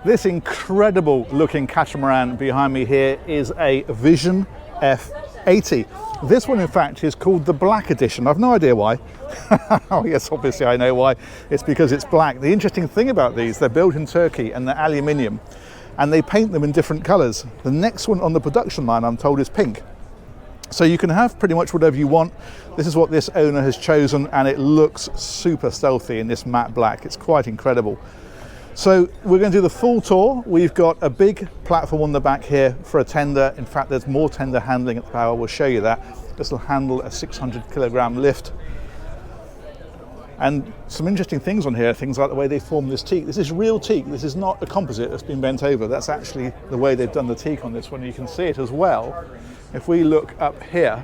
This incredible looking catamaran behind me here is a VisionF 80. This one in fact is called the Black Edition. I've no idea why. Oh yes, obviously I know why. It's because it's black. The interesting thing about these, they're built in Turkey and they're aluminium and they paint them in different colours. The next one on the production line, I'm told, is pink. So you can have pretty much whatever you want. This is what this owner has chosen and it looks super stealthy in this matte black. It's quite incredible. So we're going to do the full tour. We've got a big platform on the back here for a tender. In fact, there's more tender handling at the bow. We'll show you that. This will handle a 600 kilogram lift. And some interesting things on here, things like the way they form this teak. This is real teak. This is not a composite that's been bent over. That's actually the way they've done the teak on this one. You can see it as well. If we look up here,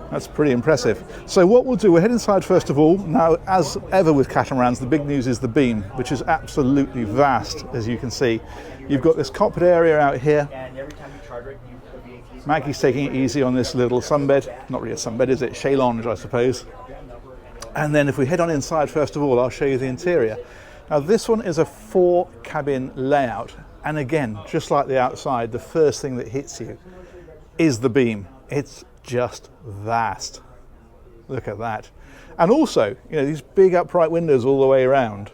that's pretty impressive. So what we'll do, we'll head inside first of all. Now, as ever with catamarans, the big news is the beam, which is absolutely vast, as you can see. You've got this cockpit area out here. Maggie's taking it easy on this little sunbed. Not really a sunbed, is it? Chaise lounge, I suppose. And then if we head on inside first of all, I'll show you the interior. Now this one is a 4-cabin layout. And again, just like the outside, the first thing that hits you is the beam. It's just vast. Look at that. And also, you know, these big upright windows all the way around.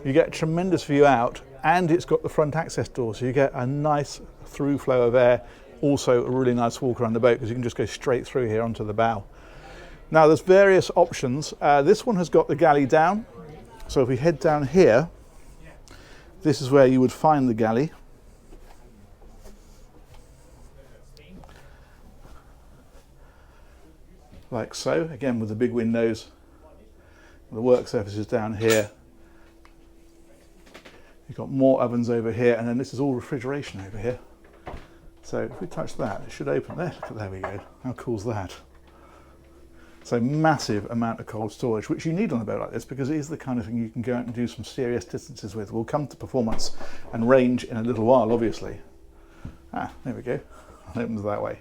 You get a tremendous view out, and it's got the front access door, so you get a nice through flow of air. Also a really nice walk around the boat because you can just go straight through here onto the bow. Now there's various options. This one has got the galley down. So if we head down here, this is where you would find the galley. Like so, again with the big windows. The work surfaces down here. You've got more ovens over here, and then this is all refrigeration over here. So if we touch that, it should open there. There we go. How cool is that? So massive amount of cold storage, which you need on a boat like this because it is the kind of thing you can go out and do some serious distances with. We'll come to performance and range in a little while, obviously. Ah, there we go. It opens that way.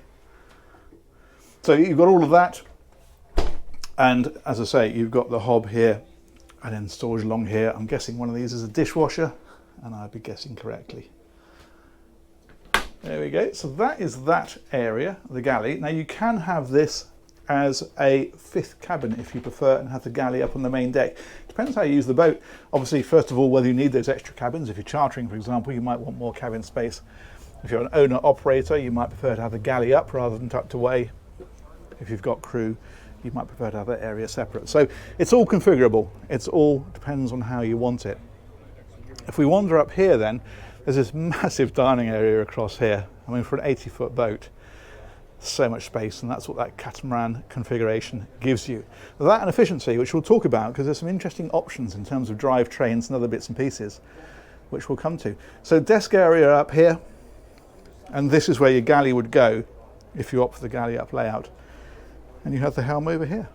So you've got all of that. And as I say, you've got the hob here and then storage along here. I'm guessing one of these is a dishwasher, and I'd be guessing correctly. There we go. So that is that area, the galley. Now you can have this as a 5th cabin if you prefer and have the galley up on the main deck. Depends how you use the boat. Obviously, first of all, whether you need those extra cabins. If you're chartering, for example, you might want more cabin space. If you're an owner-operator, you might prefer to have the galley up rather than tucked away. If you've got crew, you might prefer to have that area separate. So it's all configurable. It's all depends on how you want it. If we wander up here then, there's this massive dining area across here. I mean, for an 80-foot boat, so much space, and that's what that catamaran configuration gives you. That and efficiency, which we'll talk about, because there's some interesting options in terms of drive trains and other bits and pieces, which we'll come to. So desk area up here, and this is where your galley would go if you opt for the galley up layout. And you have the helm over here.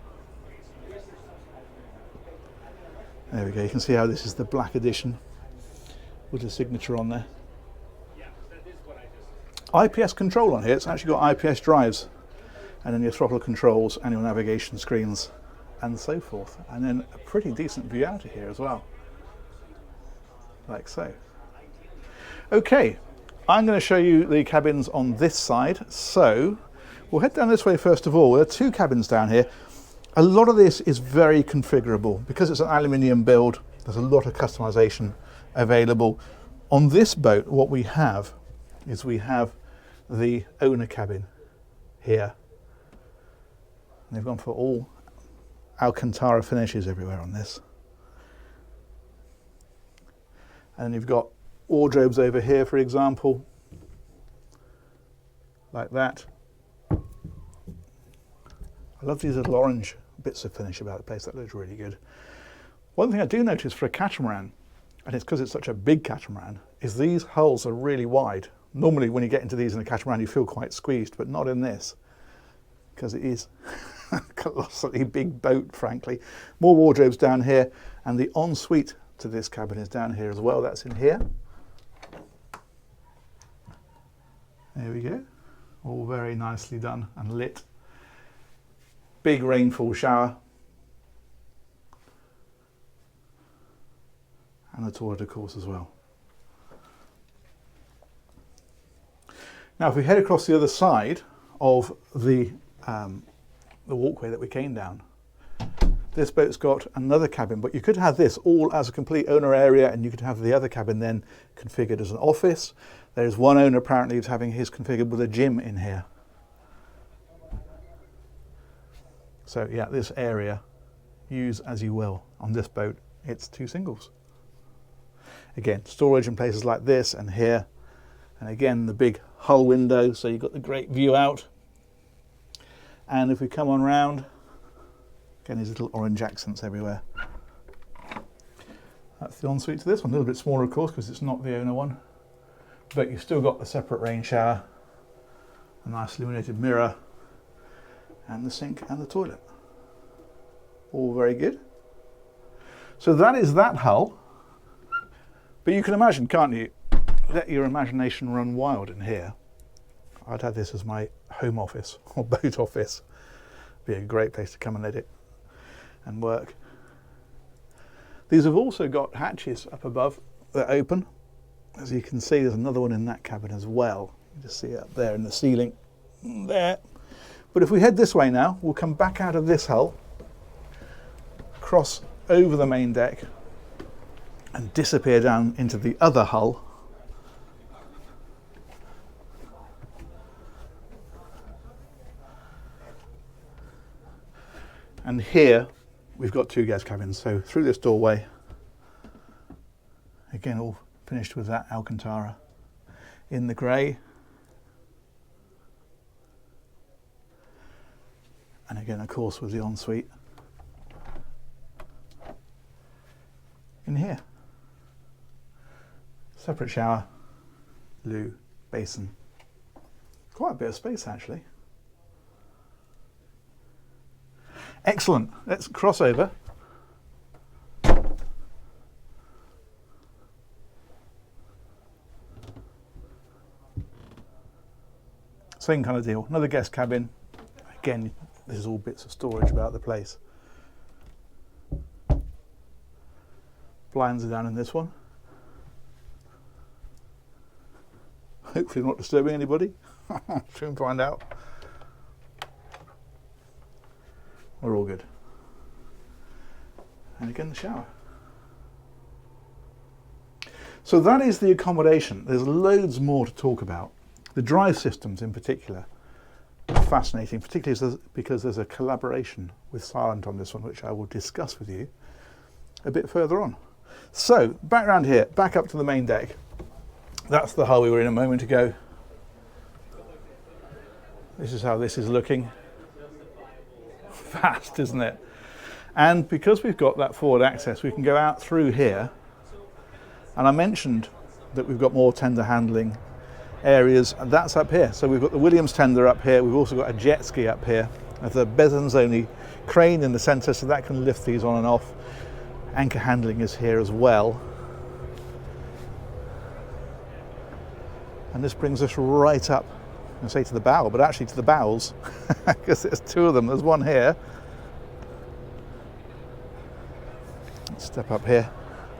There we go, you can see how this is the Black Edition with the signature on there. IPS control on here, it's actually got IPS drives, and then your throttle controls and your navigation screens and so forth. And then a pretty decent view out of here as well, like so. Okay, I'm going to show you the cabins on this side. So we'll head down this way first of all. There are 2 cabins down here. A lot of this is very configurable because it's an aluminium build. There's a lot of customization available. On this boat, what we have is we have the owner cabin here. And they've gone for all Alcantara finishes everywhere on this. And you've got wardrobes over here, for example, like that. I love these little orange bits of finish about the place. That looks really good. One thing I do notice for a catamaran, and it's because it's such a big catamaran, is these hulls are really wide. Normally when you get into these in a catamaran you feel quite squeezed, but not in this, because it is a colossally big boat, frankly. More wardrobes down here, and the ensuite to this cabin is down here as well. That's in here. There we go. All very nicely done and lit. Big rainfall shower. and the toilet of course as well. Now if we head across the other side of the walkway that we came down, this boat's got another cabin, but you could have this all as a complete owner area, and you could have the other cabin then configured as an office. There's one owner apparently who's having his configured with a gym in here. So yeah, this area, use as you will. On this boat, it's 2 singles. Again, storage in places like this and here. And again, the big hull window, so you've got the great view out. And if we come on round, again, these little orange accents everywhere. That's the ensuite to this one, a little bit smaller of course because it's not the owner one. But you've still got the separate rain shower, a nice illuminated mirror, and the sink and the toilet. All very good. So that is that hull. But you can imagine, can't you? Let your imagination run wild in here. I'd have this as my home office or boat office. Be a great place to come and edit and work. These have also got hatches up above that open. As you can see, there's another one in that cabin as well. You just see it up there in the ceiling there. But if we head this way now, we'll come back out of this hull, cross over the main deck and disappear down into the other hull. And here we've got 2 guest cabins. So through this doorway, again all finished with that Alcantara in the grey. And again, of course, with the ensuite in here. Separate shower, loo, basin. Quite a bit of space actually. Excellent. Let's cross over. Same kind of deal. Another guest cabin. Again, this is all bits of storage about the place. Blinds are down in this one. Hopefully not disturbing anybody. Soon find out. We're all good. And again, the shower. So that is the accommodation. There's loads more to talk about. The drive systems in particular are fascinating, particularly because there's a collaboration with Silent on this one, which I will discuss with you a bit further on. So back around here, back up to the main deck. That's the hull we were in a moment ago. This is how this is looking. Fast, isn't it? And because we've got that forward access, we can go out through here. And I mentioned that we've got more tender handling areas, and that's up here. So we've got the Williams tender up here. We've also got a jet ski up here. There's a Besons only crane in the centre, so that can lift these on and off. Anchor handling is here as well. And this brings us right up, I say to the bow, but actually to the bows, because there's 2 of them. There's one here. Let's step up here,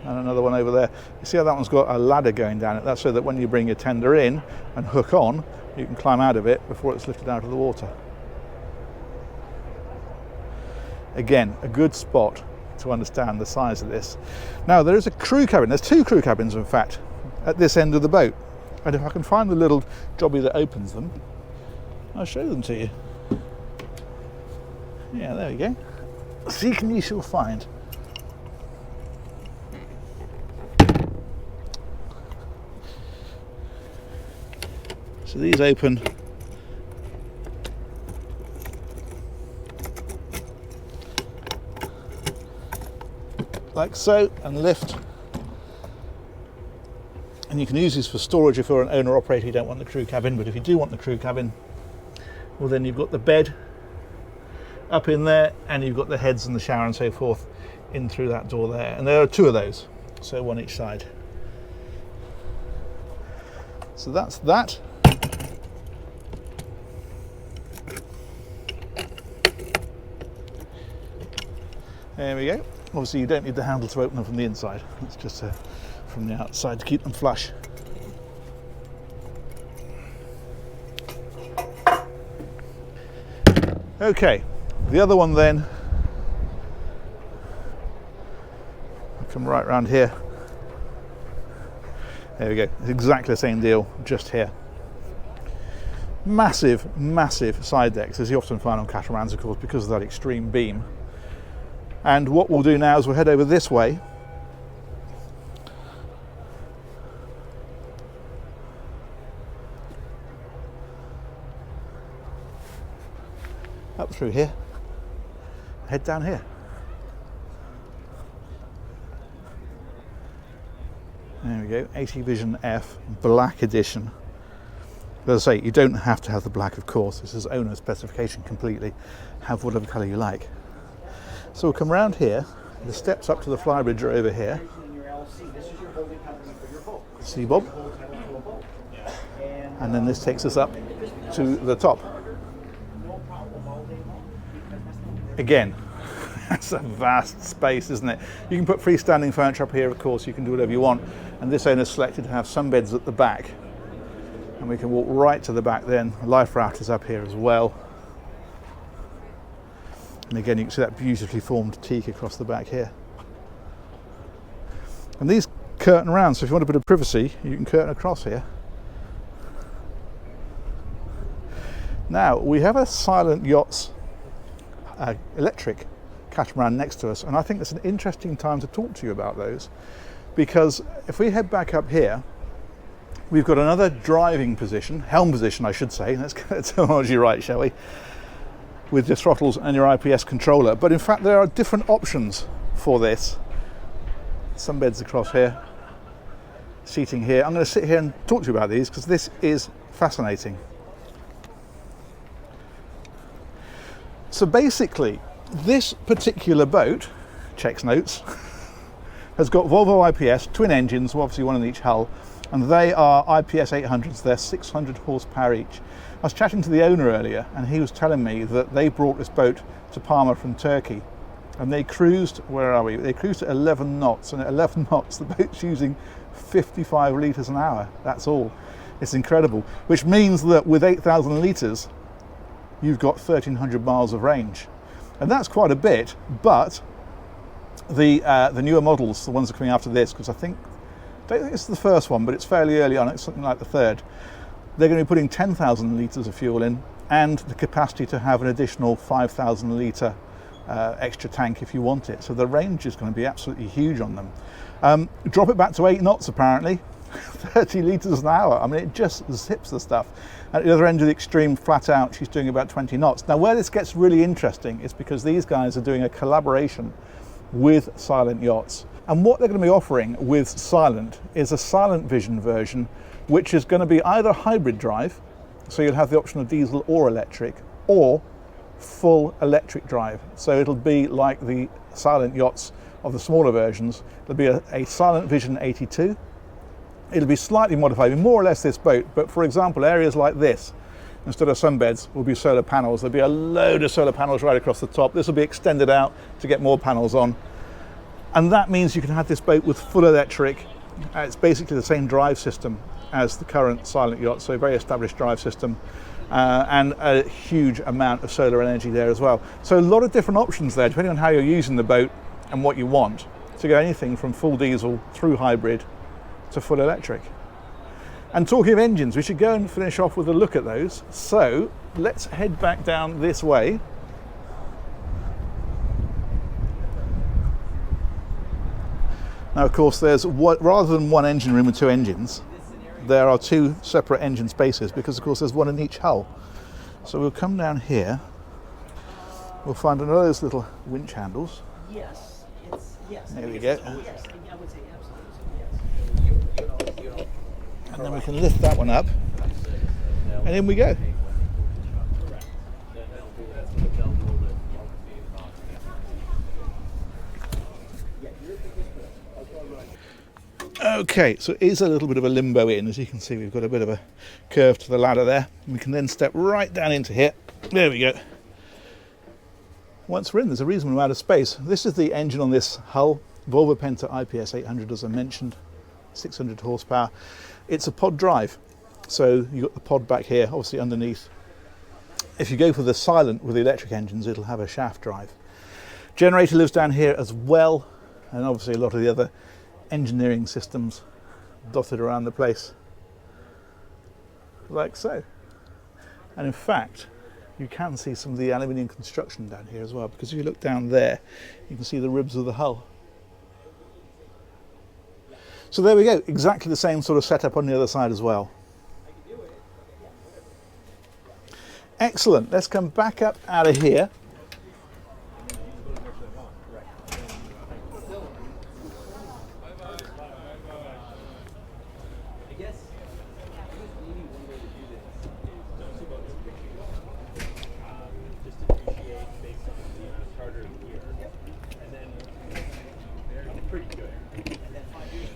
and another one over there. You see how that one's got a ladder going down it? That's so that when you bring your tender in and hook on, you can climb out of it before it's lifted out of the water. Again, a good spot to understand the size of this. Now there is a crew cabin. There's 2 crew cabins, in fact, at this end of the boat. And if I can find the little jobby that opens them, I'll show them to you. Yeah, there we go. Seek and ye shall find. So these open like so and lift. And you can use these for storage if you're an owner operator, you don't want the crew cabin, but if you do want the crew cabin, well then you've got the bed up in there and you've got the heads and the shower and so forth in through that door there. And there are 2 of those, so one each side. So that's that. There we go. Obviously you don't need the handle to open them from the inside, it's just from the outside to keep them flush. Okay, the other one then, I'll come right round here. There we go, it's exactly the same deal, just here. Massive, massive side decks, as you often find on catamarans, of course, because of that extreme beam. And what we'll do now is we'll head over this way. Up through here, head down here. There we go, 80 VisionF Black Edition. As I say, you don't have to have the black, of course. This is owner specification completely. Have whatever colour you like. So we'll come around here. The steps up to the Flybridge are over here. See, Bob? And then this takes us up to the top. Again, that's a vast space, isn't it? You can put freestanding furniture up here, of course. You can do whatever you want. And this owner's selected to have sunbeds at the back. And we can walk right to the back then. Life raft is up here as well. And again, you can see that beautifully formed teak across the back here. And these curtain around, so if you want a bit of privacy, you can curtain across here. Now, we have a Silent Yachts electric catamaran next to us, and I think it's an interesting time to talk to you about those, because if we head back up here, we've got another driving position, helm position I should say, let's get the terminology right, shall we, with your throttles and your IPS controller. But in fact there are different options for this. Some beds across here, seating here. I'm going to sit here and talk to you about these because this is fascinating. So basically this particular boat, checks notes, has got Volvo IPS, twin engines, obviously one in each hull, and they are IPS 800s, they're 600 horsepower each. I was chatting to the owner earlier and he was telling me that they brought this boat to Palma from Turkey and they cruised, where are we? They cruised at 11 knots, and at 11 knots the boat's using 55 litres an hour, that's all. It's incredible, which means that with 8,000 litres you've got 1,300 miles of range. And that's quite a bit, but the newer models, the ones that are coming after this, because I don't think it's the first one, but it's fairly early on, it's something like the third, they're going to be putting 10,000 litres of fuel in and the capacity to have an additional 5,000 litre extra tank if you want it. So the range is going to be absolutely huge on them. Drop it back to 8 knots apparently, 30 litres an hour. I mean, it just zips the stuff. At the other end of the extreme, flat out, she's doing about 20 knots. Now where this gets really interesting is because these guys are doing a collaboration with Silent Yachts. And what they're going to be offering with Silent is a Silent Vision version, which is going to be either hybrid drive, so you'll have the option of diesel or electric, or full electric drive. So it'll be like the Silent Yachts of the smaller versions. There'll be a Silent Vision 82. It'll be slightly modified, more or less this boat, but for example, areas like this, instead of sunbeds, will be solar panels. There'll be a load of solar panels right across the top. This will be extended out to get more panels on. And that means you can have this boat with full electric. It's basically the same drive system as the current Silent Yacht, so a very established drive system, and a huge amount of solar energy there as well. So a lot of different options there, depending on how you're using the boat and what you want, to go anything from full diesel through hybrid to full electric. And talking of engines, we should go and finish off with a look at those. So let's head back down this way. Now, of course, there's rather than one engine room with two engines, there are two separate engine spaces because, of course, there's one in each hull. So we'll come down here. We'll find another of those little winch handles. Yes, yes. There we go. Yes, I would say absolutely yes. And then we can lift that one up, and in we go. Okay, so it is a little bit of a limbo in. As you can see, we've got a bit of a curve to the ladder there. We can then step right down into here. There we go. Once we're in, there's a reasonable amount of space. This is the engine on this hull, Volvo Penta IPS 800, as I mentioned, 600 horsepower. It's a pod drive, so you've got the pod back here, obviously underneath. If you go for the Silent with the electric engines, it'll have a shaft drive. Generator lives down here as well, and obviously a lot of the other engineering systems dotted around the place, like so. And in fact, you can see some of the aluminium construction down here as well, because if you look down there, you can see the ribs of the hull. So there we go, exactly the same sort of setup on the other side as well. Excellent, let's come back up out of here.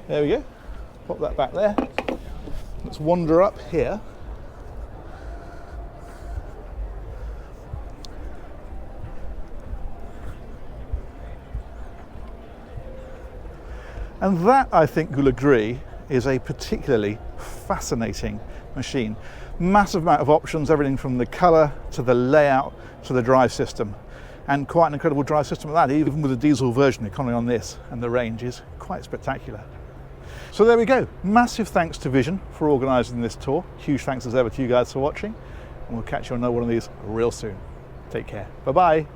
There we go, pop that back there. Let's wander up here. And that, I think you'll agree, is a particularly fascinating machine. Massive amount of options, everything from the colour to the layout to the drive system. And quite an incredible drive system at that, even with the diesel version, the economy on this and the range is quite spectacular. So there we go. Massive thanks to Vision for organising this tour. Huge thanks as ever to you guys for watching. And we'll catch you on another one of these real soon. Take care. Bye-bye.